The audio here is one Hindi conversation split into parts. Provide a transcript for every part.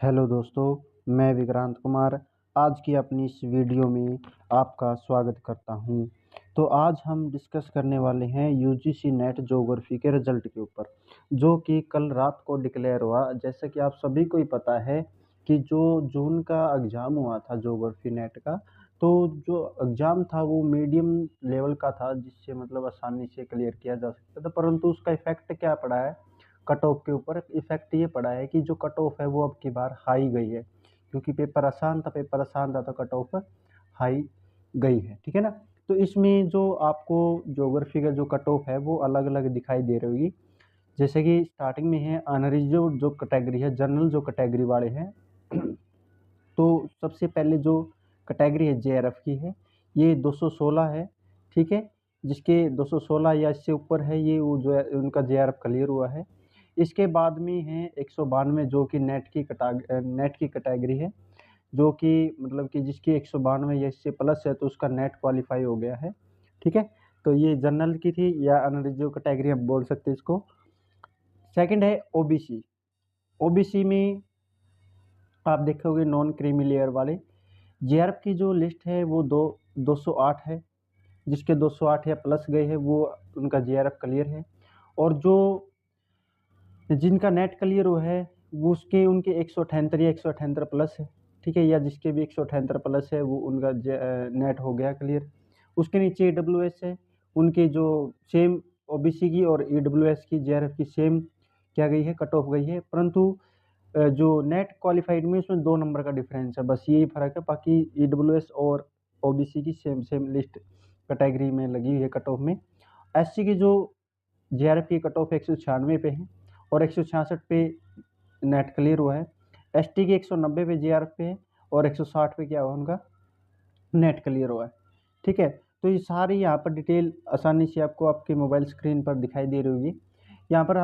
हेलो दोस्तों, मैं विक्रांत कुमार आज की अपनी इस वीडियो में आपका स्वागत करता हूं। तो आज हम डिस्कस करने वाले हैं यूजीसी नेट ज्योग्राफी के रिजल्ट के ऊपर, जो कि कल रात को डिक्लेयर हुआ। जैसे कि आप सभी को ही पता है कि जो जून का एग्ज़ाम हुआ था ज्योग्राफी नेट का, तो जो एग्ज़ाम था वो मीडियम लेवल का था, जिससे मतलब आसानी से क्लियर किया जा सकता था। परंतु उसका इफ़ेक्ट क्या पड़ा है कट ऑफ के ऊपर, इफेक्ट ये पड़ा है कि जो कट ऑफ है वो अब की बार हाई गई है, क्योंकि पेपर आसान था तो कट ऑफ हाई गई है। ठीक है ना। तो इसमें जो आपको ज्योग्राफी का जो कट ऑफ है वो अलग अलग दिखाई दे रही होगी। जैसे कि स्टार्टिंग में है अनरिजर्व जो कैटेगरी है, जनरल जो कैटेगरी वाले हैं तो सबसे पहले जो कैटेगरी है जेआरएफ की है, ये 216 है। ठीक है, जिसके 216 या इससे ऊपर है, ये वो जो है उनका जेआरएफ क्लियर हुआ है। इसके बाद में है 192 जो कि नेट की कैटेगरी है, जो कि मतलब कि जिसकी 192 या इससे प्लस है तो उसका नेट क्वालिफाई हो गया है। ठीक है, तो ये जनरल की थी या अनरिजर्व कैटेगरी हम बोल सकते हैं इसको। सेकंड है ओबीसी। ओबीसी में आप देखोगे नॉन क्रीमी लेयर वाले जेआरएफ की जो लिस्ट है वो 208 है, जिसके 208 या प्लस गए हैं वो उनका जेआरएफ क्लियर है। और जो जिनका नेट क्लियर हुआ है वो उसके उनके 178 या 178 प्लस है। ठीक है, या जिसके भी 178 प्लस है वो उनका नेट हो गया क्लियर। उसके नीचे ईडब्ल्यूएस है, उनके जो सेम ओबीसी की और ईडब्ल्यूएस की जेआरएफ की सेम क्या गई है, कट ऑफ गई है। परंतु जो नेट क्वालिफाइड में उसमें 2 नंबर का डिफरेंस है, बस यही फ़र्क है। बाकी ईडब्ल्यूएस और ओबीसी की सेम सेम लिस्ट कैटेगरी में लगी हुई है कट ऑफ में। एससी की जो जेआरएफ की कट ऑफ 196 पे है और 166 पे नेट क्लियर हुआ है। एसटी की 190 पे जेआरएफ पे है और 160 पे क्या हुआ उनका नेट क्लियर हुआ है। ठीक है, तो ये सारी यहाँ पर डिटेल आसानी से आपको आपके मोबाइल स्क्रीन पर दिखाई दे रही होगी। यहाँ पर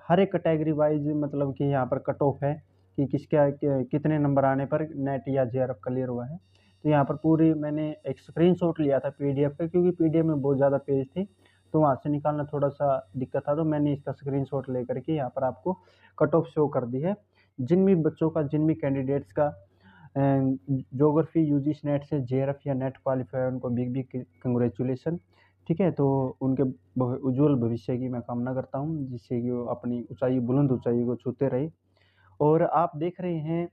हर एक कैटेगरी वाइज मतलब कि यहाँ पर कट ऑफ है कि कितने नंबर आने पर नेट या जेआरएफ क्लियर हुआ है। तो यहाँ पर पूरी मैंने एक स्क्रीनशॉट लिया था पीडीएफ का, क्योंकि पीडीएफ में बहुत ज़्यादा पेज थे तो वहाँ से निकालना थोड़ा सा दिक्कत था। तो मैंने इसका स्क्रीनशॉट लेकर के यहाँ पर आपको कट ऑफ शो कर दी है। जिन भी बच्चों का, जिन भी कैंडिडेट्स का ज्योग्राफी यूजीसी नेट से जेआरएफ या नेट क्वालिफाई, उनको बिग बिग कंग्रेचुलेसन। ठीक है, तो उनके उज्जवल भविष्य की मैं कामना करता हूँ, जिससे कि वो अपनी बुलंद ऊंचाई को छूते रहे। और आप देख रहे हैं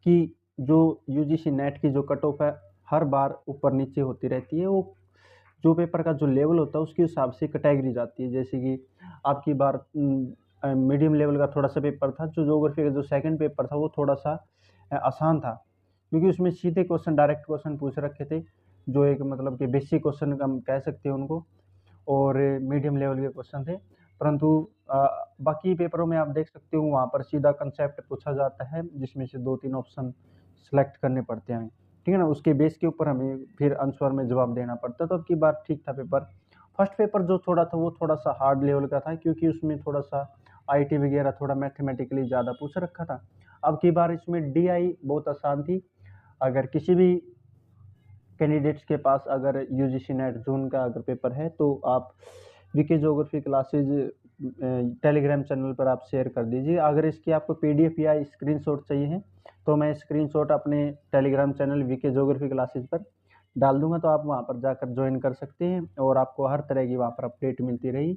कि जो यूजीसी नेट की जो कट ऑफ है हर बार ऊपर नीचे होती रहती है। वो जो पेपर का जो लेवल होता है उसके हिसाब से कैटेगरी जाती है। जैसे कि आपकी बार मीडियम लेवल का थोड़ा सा पेपर था, जो ज्योग्राफी का जो सेकंड पेपर था वो थोड़ा सा आसान था, क्योंकि उसमें सीधे क्वेश्चन, डायरेक्ट क्वेश्चन पूछ रखे थे, जो एक मतलब कि बेसिक क्वेश्चन हम कह सकते हैं उनको, और मीडियम लेवल के क्वेश्चन थे। परंतु बाकी पेपरों में आप देख सकते हो वहाँ पर सीधा कंसेप्ट पूछा जाता है, जिसमें से 2-3 ऑप्शन सेलेक्ट करने पड़ते हैं हमें। ठीक है ना, उसके बेस के ऊपर हमें फिर आंसर में जवाब देना पड़ता है। तो अब की बार ठीक था पेपर। फर्स्ट पेपर जो थोड़ा था वो थोड़ा सा हार्ड लेवल का था, क्योंकि उसमें थोड़ा सा आईटी वगैरह थोड़ा मैथमेटिकली ज़्यादा पूछ रखा था। अब की बार इसमें डीआई बहुत आसान थी। अगर किसी भी कैंडिडेट्स के पास अगर यूजीसी नेट जून का अगर पेपर है तो आप VK geography classes Telegram channel पर आप शेयर कर दीजिए। अगर इसकी आपको पीडीएफ या स्क्रीनशॉट चाहिए है तो मैं स्क्रीनशॉट अपने Telegram channel VK geography classes पर डाल दूंगा, तो आप वहां पर जाकर ज्वाइन कर सकते हैं और आपको हर तरह की वहां पर अपडेट मिलती रही।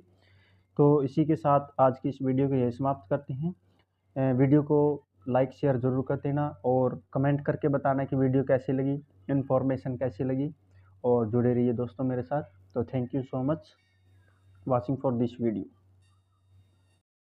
तो इसी के साथ आज की इस वीडियो को यही समाप्त करते हैं। वीडियो को लाइक शेयर ज़रूर कर देना और कमेंट करके बताना कि वीडियो कैसी लगी, इन्फॉर्मेशन कैसी लगी, और जुड़े रहिए दोस्तों मेरे साथ। तो thank you so much watching for this video.